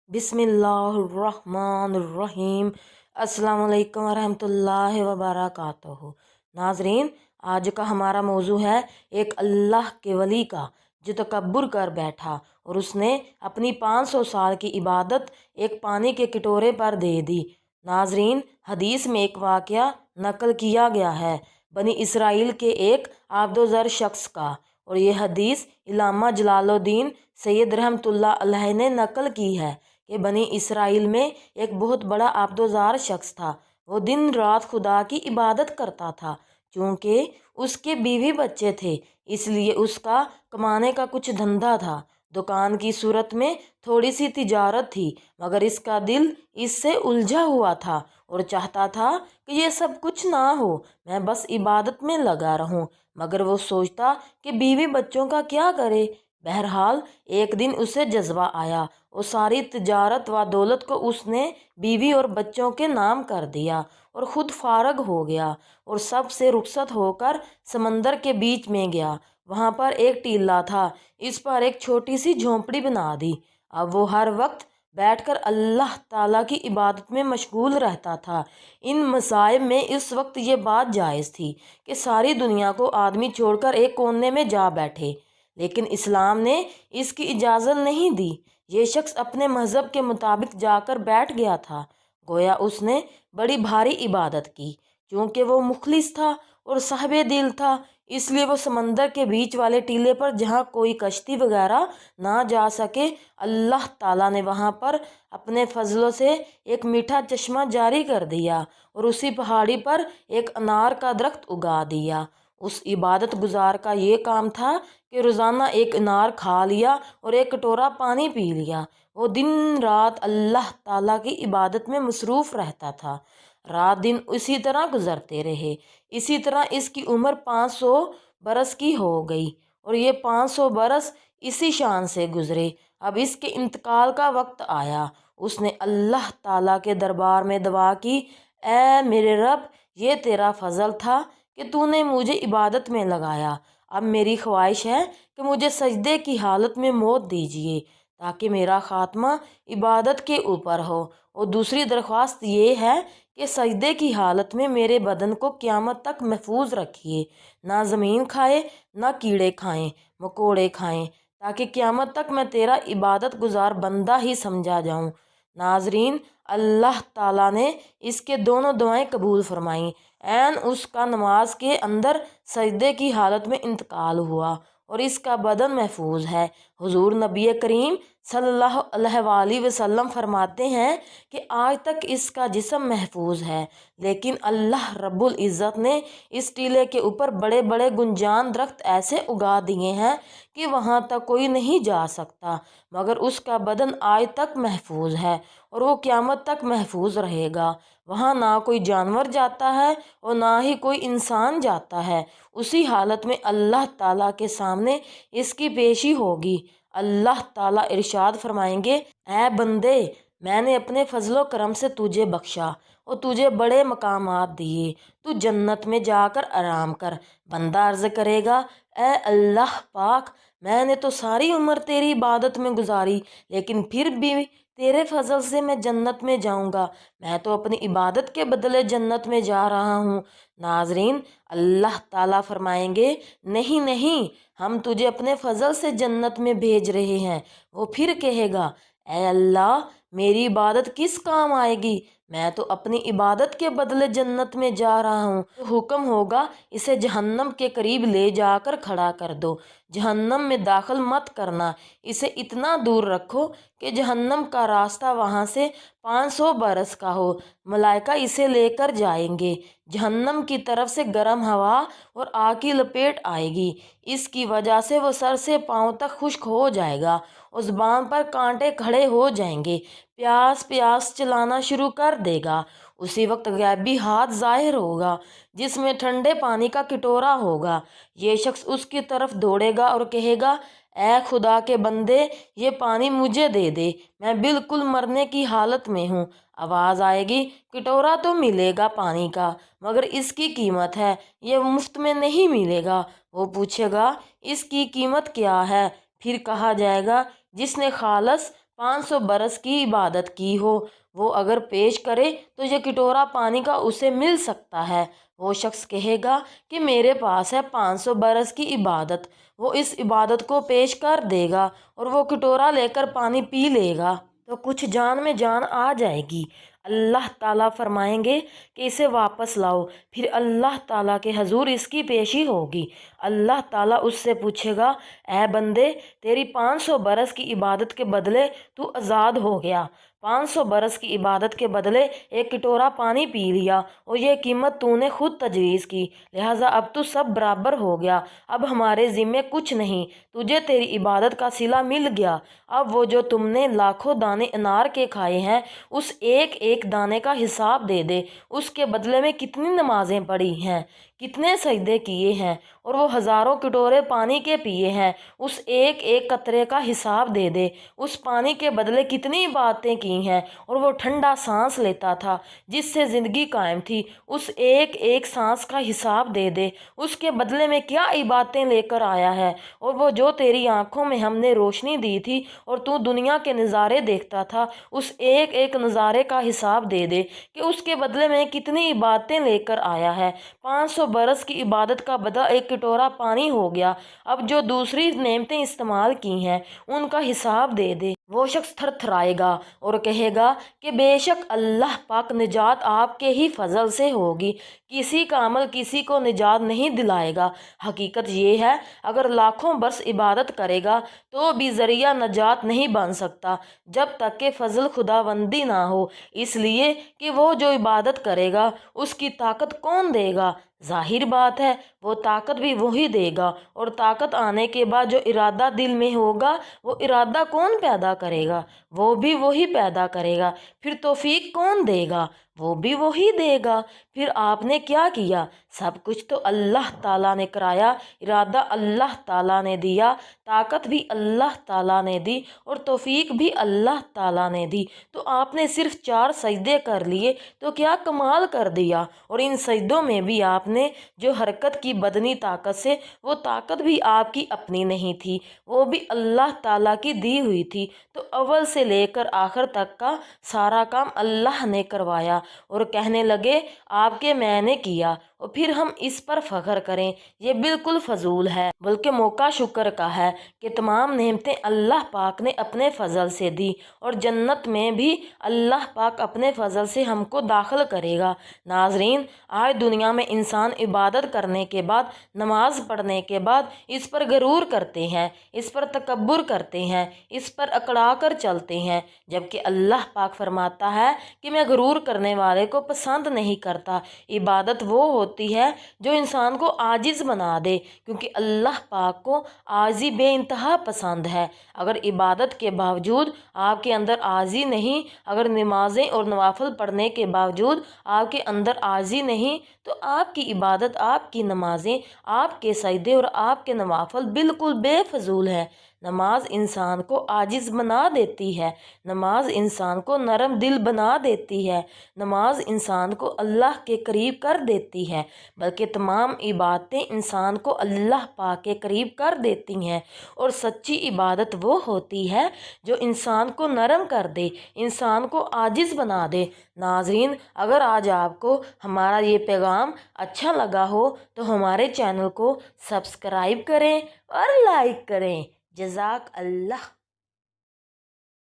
बिस्मिल्लाहिर्रहमानिर्रहीम। अस्सलाम वालेकुम वरहमतुल्लाहि वबरकातुहू। नाजरीन, आज का हमारा मौजू है एक अल्लाह के वली का जो तकब्बुर कर बैठा और उसने अपनी 500 साल की इबादत एक पानी के कटोरे पर दे दी। नाजरीन, हदीस में एक वाक़या नकल किया गया है बनी इसराइल के एक आबदोज़र शख्स का, और ये हदीस इल्लामा जलालुद्दीन सैयद रहमतुल्लाह अलैह ने नकल की है कि बनी इसराइल में एक बहुत बड़ा आबदोज़ार शख्स था। वो दिन रात खुदा की इबादत करता था। चूँकि उसके बीवी बच्चे थे, इसलिए उसका कमाने का कुछ धंधा था। दुकान की सूरत में थोड़ी सी तिजारत थी, मगर इसका दिल इससे उलझा हुआ था और चाहता था कि ये सब कुछ ना हो, मैं बस इबादत में लगा रहूं। मगर वो सोचता कि बीवी बच्चों का क्या करे। बहरहाल एक दिन उसे जज्बा आया और सारी तिजारत व दौलत को उसने बीवी और बच्चों के नाम कर दिया और ख़ुद फारग हो गया और सब से रुखसत होकर समंदर के बीच में गया। वहाँ पर एक टीला था, इस पर एक छोटी सी झोंपड़ी बना दी। अब वो हर वक्त बैठकर अल्लाह ताला की इबादत में मशगूल रहता था। इन मसाइब में इस वक्त ये बात जायज़ थी कि सारी दुनिया को आदमी छोड़कर एक कोने में जा बैठे, लेकिन इस्लाम ने इसकी इजाज़त नहीं दी। ये शख्स अपने मज़हब के मुताबिक जाकर बैठ गया था। गोया उसने बड़ी भारी इबादत की। चूँकि वो मुखलिस था और साहिब दिल था, इसलिए वो समंदर के बीच वाले टीले पर, जहाँ कोई कश्ती वगैरह ना जा सके, अल्लाह ताला ने वहाँ पर अपने फजलों से एक मीठा चश्मा जारी कर दिया और उसी पहाड़ी पर एक अनार का दरख्त उगा दिया। उस इबादत गुजार का ये काम था कि रोज़ाना एक अनार खा लिया और एक कटोरा पानी पी लिया। वो दिन रात अल्लाह ताला की इबादत में मसरूफ़ रहता था। रात दिन इसी तरह गुजरते रहे। इसी तरह इसकी उम्र 500 बरस की हो गई और ये 500 बरस इसी शान से गुजरे। अब इसके इंतकाल का वक्त आया। उसने अल्लाह ताला के दरबार में दुआ की, ऐ मेरे रब, ये तेरा फजल था कि तूने मुझे इबादत में लगाया। अब मेरी ख्वाहिश है कि मुझे सजदे की हालत में मौत दीजिए ताकि मेरा ख़ात्मा इबादत के ऊपर हो। और दूसरी दरख्वास्त ये है कि सजदे की हालत में मेरे बदन को क़यामत तक महफूज रखिए, ना ज़मीन खाए ना कीड़े खाएं मकोड़े खाएं, ताकि क़यामत तक मैं तेरा इबादत गुजार बंदा ही समझा जाऊं। नाजरीन, अल्लाह ताला ने इसके दोनों दुआएं कबूल फरमाईं। ऐन उसका नमाज के अंदर सजदे की हालत में इंतकाल हुआ और इसका बदन महफूज है। हुजूर नबी करीम सल्लल्लाहु अलैहि वसल्लम फरमाते हैं कि आज तक इसका जिस्म महफूज है, लेकिन अल्लाह रब्बुल इज़्ज़त ने इस टीले के ऊपर बड़े बड़े गुंजान दरख्त ऐसे उगा दिए हैं कि वहाँ तक कोई नहीं जा सकता, मगर उसका बदन आज तक महफूज है और वो क़यामत तक महफूज रहेगा। वहाँ ना कोई जानवर जाता है और ना ही कोई इंसान जाता है। उसी हालत में अल्लाह ताला के सामने इसकी पेशी होगी। अल्लाह ताला इरशाद फरमाएंगे, ऐ बंदे, मैंने अपने फजलो करम से तुझे बख्शा और तुझे बड़े मकामात दिए, तू जन्नत में जाकर आराम कर। बंदा अर्ज़ करेगा, ऐ अल्लाह पाक, मैंने तो सारी उम्र तेरी इबादत में गुजारी, लेकिन फिर भी तेरे फजल से मैं जन्नत में जाऊंगा। मैं तो अपनी इबादत के बदले जन्नत में जा रहा हूँ। नाजरीन, अल्लाह ताला फरमाएंगे, नहीं नहीं, हम तुझे अपने फजल से जन्नत में भेज रहे हैं। वो फिर कहेगा, ऐ अल्लाह, मेरी इबादत किस काम आएगी, मैं तो अपनी इबादत के बदले जन्नत में जा रहा हूँ। तो हुक्म होगा, इसे जहन्नम के करीब ले जाकर खड़ा कर दो। जहन्नम में दाखिल मत करना, इसे इतना दूर रखो कि जहन्नम का रास्ता वहाँ से 500 बरस का हो। मलाइका इसे लेकर जाएंगे। जहन्नम की तरफ से गर्म हवा और आग की लपेट आएगी। इसकी वजह से वो सर से पाँव तक खुश्क हो जाएगा और ज़ुबान पर कांटे खड़े हो जाएंगे। प्यास प्यास चलाना शुरू कर देगा। उसी वक्त गैबी हाथ ज़ाहिर होगा जिसमें ठंडे पानी का कटोरा होगा। ये शख्स उसकी तरफ दौड़ेगा और कहेगा, ऐ खुदा के बंदे, ये पानी मुझे दे दे, मैं बिल्कुल मरने की हालत में हूँ। आवाज़ आएगी, कटोरा तो मिलेगा पानी का, मगर इसकी कीमत है, ये मुफ्त में नहीं मिलेगा। वो पूछेगा, इसकी कीमत क्या है? फिर कहा जाएगा, जिसने खालस 500 बरस की इबादत की हो, वो अगर पेश करे तो ये कटोरा पानी का उसे मिल सकता है। वो शख्स कहेगा कि मेरे पास है 500 बरस की इबादत। वो इस इबादत को पेश कर देगा और वो कटोरा लेकर पानी पी लेगा तो कुछ जान में जान आ जाएगी। अल्लाह ताला फरमाएंगे कि इसे वापस लाओ। फिर अल्लाह ताला के हजूर इसकी पेशी होगी। अल्लाह ताला उससे पूछेगा, ऐ बंदे, तेरी 500 बरस की इबादत के बदले तू आज़ाद हो गया। 500 बरस की इबादत के बदले एक कटोरा पानी पी लिया और ये कीमत तूने खुद तजवीज़ की, लिहाजा अब तू सब बराबर हो गया। अब हमारे ज़िम्मे कुछ नहीं, तुझे तेरी इबादत का सिला मिल गया। अब वो जो तुमने लाखों दाने अनार के खाए हैं, उस एक एक दाने का हिसाब दे दे। उसके बदले में कितनी नमाजें पढ़ी हैं, कितने सजदे किए हैं और वो हज़ारों कटोरे पानी के पिए हैं, उस एक एक कतरे का हिसाब दे दे। उस पानी के बदले कितनी बातें की हैं और वो ठंडा सांस लेता था जिससे ज़िंदगी कायम थी, उस एक एक सांस का हिसाब दे दे। उसके बदले में क्या इबादतें लेकर आया है और वो जो तेरी आंखों में हमने रोशनी दी थी और तू दुनिया के नज़ारे देखता था, उस एक एक नज़ारे का हिसाब दे दे कि उसके बदले में कितनी इबादतें लेकर आया है। 500 बरस की इबादत का बदला एक कटोरा पानी हो गया। अब जो दूसरी नेमतें इस्तेमाल की हैं उनका हिसाब दे दे। वो शख्स थरथराएगा और कहेगा कि बेशक अल्लाह पाक निजात आपके ही फजल से होगी, किसी का अमल किसी को निजात नहीं दिलाएगा। हकीकत ये है, अगर लाखों बरस इबादत करेगा तो भी ज़रिया नजात नहीं बन सकता जब तक कि फजल खुदाबंदी ना हो, इसलिए कि वो जो इबादत करेगा उसकी ताकत कौन देगा। जाहिर बात है वो ताकत भी वही देगा, और ताकत आने के बाद जो इरादा दिल में होगा वो इरादा कौन पैदा करेगा, वो भी वही पैदा करेगा। फिर तौफीक कौन देगा, वो भी वही देगा। फिर आपने क्या किया, सब कुछ तो अल्लाह ताला ने कराया, इरादा अल्लाह ताला ने दिया, ताकत भी अल्लाह ताला ने दी और तौफीक भी अल्लाह ताला ने दी। तो आपने सिर्फ 4 सजदे कर लिए तो क्या कमाल कर दिया। और इन सजदों में भी आपने जो हरकत की बदनी ताकत से, वो ताकत भी आपकी अपनी नहीं थी, वो भी अल्लाह ताला की दी हुई थी। तो अव्वल से लेकर आखिर तक का सारा काम अल्लाह ने करवाया और कहने लगे आपके मैंने किया और फिर हम इस पर फख्र करें, ये बिल्कुल फजूल है। बल्कि मौका शुक्र का है कि तमाम नेमतें अल्लाह पाक ने अपने फजल से दी और जन्नत में भी अल्लाह पाक अपने फजल से हमको दाखिल करेगा। नाजरीन, आज दुनिया में इंसान इबादत करने के बाद, नमाज पढ़ने के बाद इस पर गरूर करते हैं, इस पर तकब्बुर करते हैं, इस पर अकड़ा कर चलते हैं, जबकि अल्लाह पाक फरमाता है कि मैं गरूर करने वाले को पसंद नहीं करता। इबादत वो होती है जो इंसान को आजिज़ बना दे, क्योंकि अल्लाह पाक को आजी बेइंतहा पसंद है। अगर इबादत के बावजूद आपके अंदर आजी नहीं, अगर नमाजें और नवाफिल पढ़ने के बावजूद आपके अंदर आजी नहीं, तो आपकी इबादत, आपकी नमाजें, आपके सजदे और आपके नवाफिल बिल्कुल बेफजूल है। नमाज इंसान को आजिज़ बना देती है, नमाज इंसान को नरम दिल बना देती है, नमाज इंसान को अल्लाह के करीब कर देती है। बल्कि तमाम इबादतें इंसान को अल्लाह पाक के करीब कर देती हैं। और सच्ची इबादत वो होती है जो इंसान को नरम कर दे, इंसान को आजिज़ बना दे। नाजरीन, अगर आज आपको हमारा ये पैगाम अच्छा लगा हो तो हमारे चैनल को सब्सक्राइब करें और लाइक करें। जज़ाक अल्लाह।